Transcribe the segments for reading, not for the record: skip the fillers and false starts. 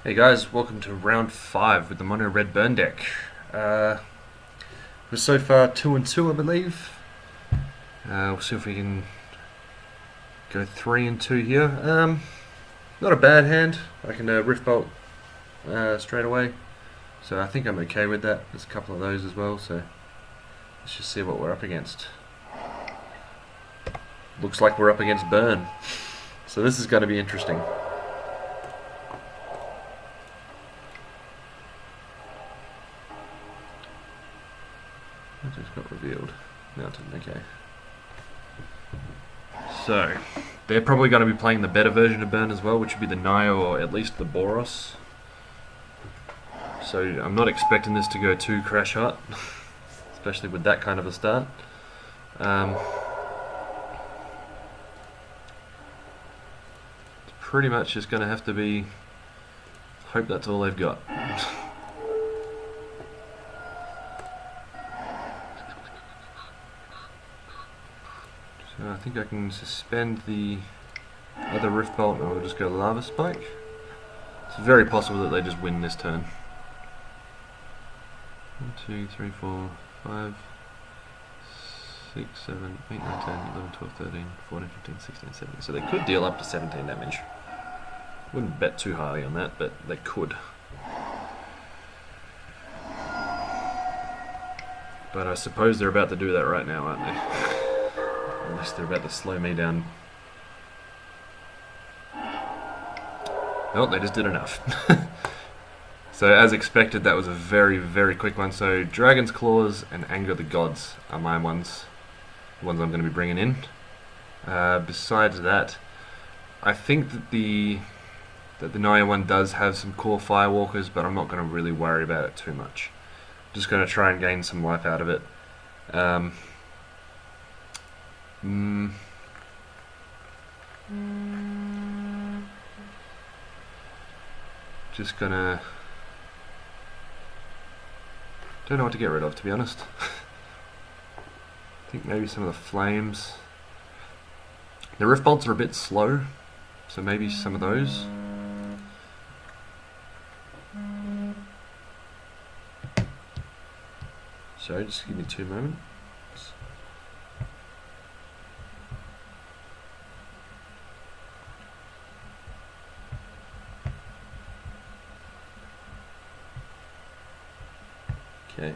Hey guys, welcome to round 5 with the Mono Red Burn deck. We're so far 2 and 2, I believe. We'll see if we can go 3 and 2 here. Not a bad hand. I can Rift Bolt straight away, so I think I'm okay with that. There's a couple of those as well, so let's just see what we're up against. Looks like we're up against Burn, so this is going to be interesting. It just got revealed. Mountain, okay. So, they're probably going to be playing the better version of Burn as well, which would be the Nio or at least the Boros. So I'm not expecting this to go too crash hot, especially with that kind of a start. It's pretty much just going to have to be, hope that's all they've got. So I think I can suspend the other Rift Bolt and we'll just go Lava Spike. It's very possible that they just win this turn. 1, 2, 3, 4, 5, 6, 7, 8, 9, 10, 11, 12, 13, 14, 15, 16, 17. So they could deal up to 17 damage. Wouldn't bet too highly on that, but they could. But I suppose they're about to do that right now, aren't they? Unless they're about to slow me down. Oh, they just did enough. So as expected, that was a very, very quick one. So Dragon's Claws and Anger of the Gods are my ones. The ones I'm going to be bringing in. Besides that, I think that the Naya one does have some core Firewalkers, but I'm not going to really worry about it too much. Just going to try and gain some life out of it. Just gonna... Don't know what to get rid of, to be honest. I think maybe some of the flames. The Rift Bolts are a bit slow, so maybe some of those. So just give me 2 moments. Okay.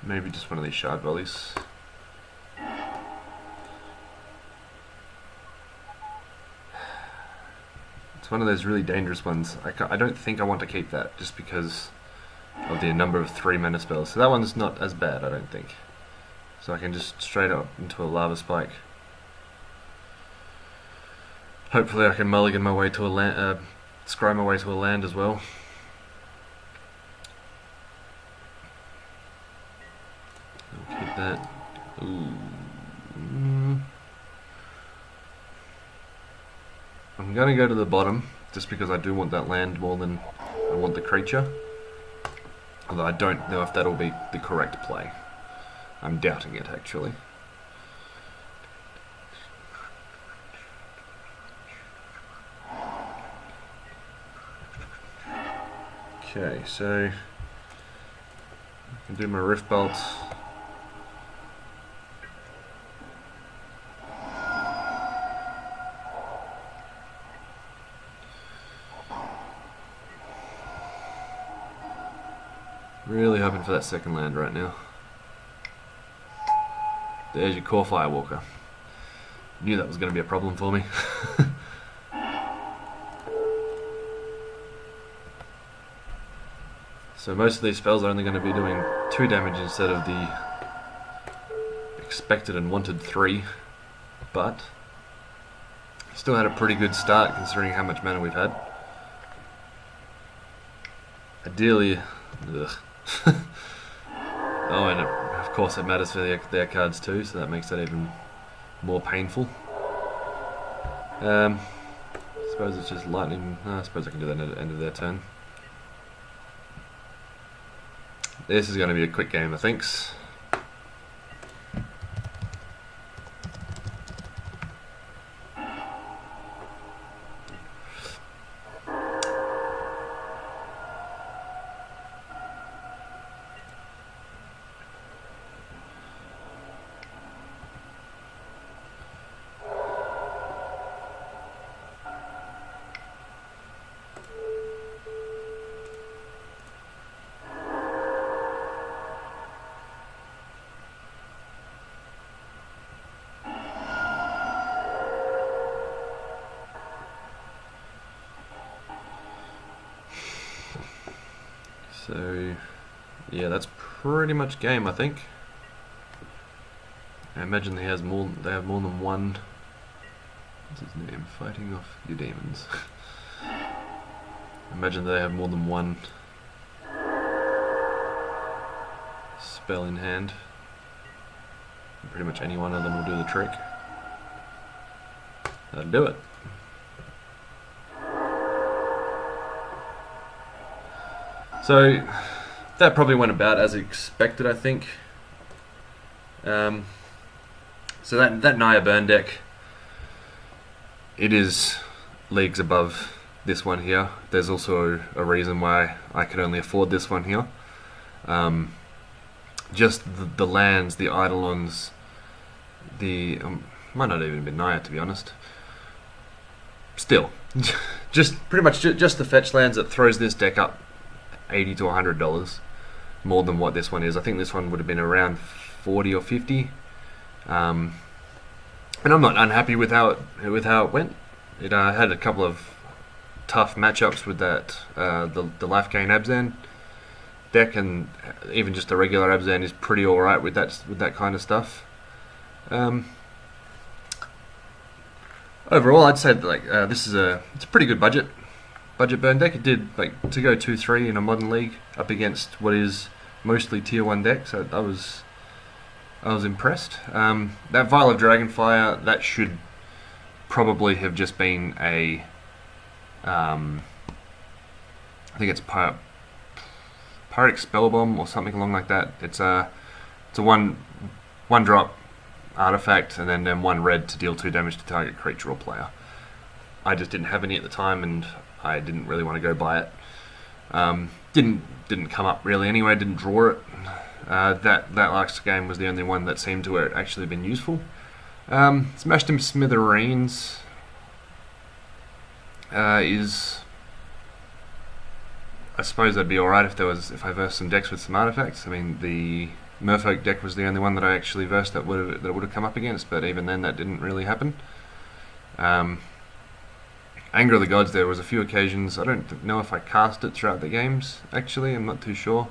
Maybe just one of these shard volleys. It's one of those really dangerous ones. I don't think I want to keep that just because of the number of 3 mana spells. So that one's not as bad, I don't think. So I can just straight up into a Lava Spike. Hopefully I can mulligan my way to a land, scry my way to a land as well. I'll keep that. Ooh. I'm gonna go to the bottom, just because I do want that land more than I want the creature. Although I don't know if that'll be the correct play. I'm doubting it, actually. Okay, so I can do my Rift Bolt. Really hoping for that second land right now. There's your core Firewalker. Knew that was going to be a problem for me. So most of these spells are only going to be doing 2 damage instead of the expected and wanted 3, but still had a pretty good start considering how much mana we've had. Ideally, ugh. Oh, and of course it matters for their cards too, so that makes that even more painful. I suppose it's just lightning. I suppose I can do that at the end of their turn. This is going to be a quick game, I think. So yeah, that's pretty much game, I think. I imagine they have more than one. What's his name? Fighting off your demons. I imagine they have more than one spell in hand. Pretty much any one of them will do the trick. That'll do it. So that probably went about as expected, I think. So that Naya burn deck, it is leagues above this one here. There's also a reason why I could only afford this one here. Just the lands, the Eidolons, might not even have been Naya, to be honest. Still, just pretty much just the fetch lands that throws this deck up $80 to $100 more than what this one is. I think this one would have been around 40 or 50. And I'm not unhappy with how it went. It had a couple of tough matchups with that the Life Gain Abzan deck, and even just a regular Abzan is pretty alright with that kind of stuff. Overall, I'd say that, it's a pretty good budget burn deck. It did to go 2-3 in a modern league up against what is mostly tier 1 decks. I was impressed. That Vial of Dragonfire, that should probably have just been a I think it's Pyric Spellbomb or something along like that. It's a one drop artifact and then 1 red to deal 2 damage to target creature or player. I just didn't have any at the time and I didn't really want to go buy it. Didn't come up really anyway, didn't draw it. That last game was the only one that seemed to have actually been useful. Smashed him smithereens is, I suppose that'd be alright if I versed some decks with some artifacts. I mean, the Merfolk deck was the only one that I actually versed that would have come up against, but even then that didn't really happen. Anger of the Gods, there was a few occasions, I don't know if I cast it throughout the games, actually, I'm not too sure,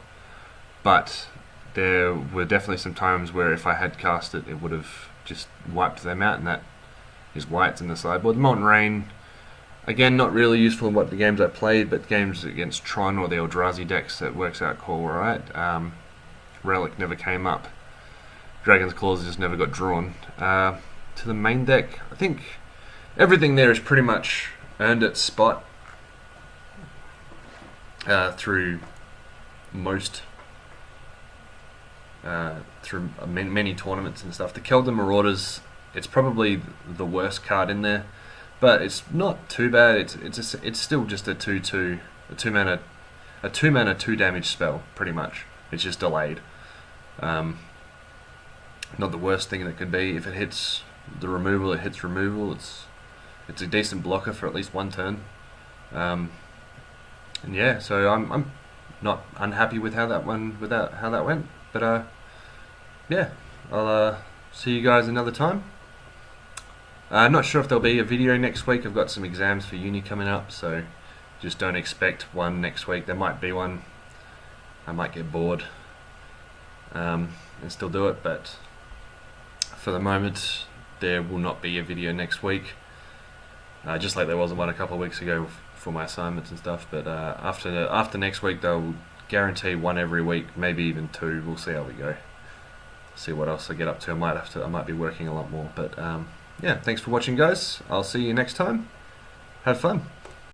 but there were definitely some times where if I had cast it, it would have just wiped them out, and that is why it's in the sideboard. The Molten Rain, again, not really useful in what the games I played, but games against Tron or the Eldrazi decks, that works out cool, alright. Relic never came up. Dragon's Claws just never got drawn. To the main deck, I think everything there is pretty much earned its spot through many tournaments and stuff. The Keldon Marauders, it's probably the worst card in there, but it's not too bad. It's still just a 2/2, a 2 mana 2 damage spell, pretty much. It's just delayed. Not the worst thing that could be. If it hits the removal, it hits removal. It's a decent blocker for at least 1 turn. And yeah, so I'm not unhappy with how that went. But yeah, I'll see you guys another time. I'm not sure if there'll be a video next week. I've got some exams for uni coming up, so just don't expect one next week. There might be one. I might get bored and still do it, but for the moment there will not be a video next week. Just like there wasn't one a couple of weeks ago for my assignments and stuff, but after next week they'll guarantee one every week, maybe even 2. We'll see how we go. See what else I get up to. I might be working a lot more, but yeah, thanks for watching, guys. I'll see you next time. Have fun.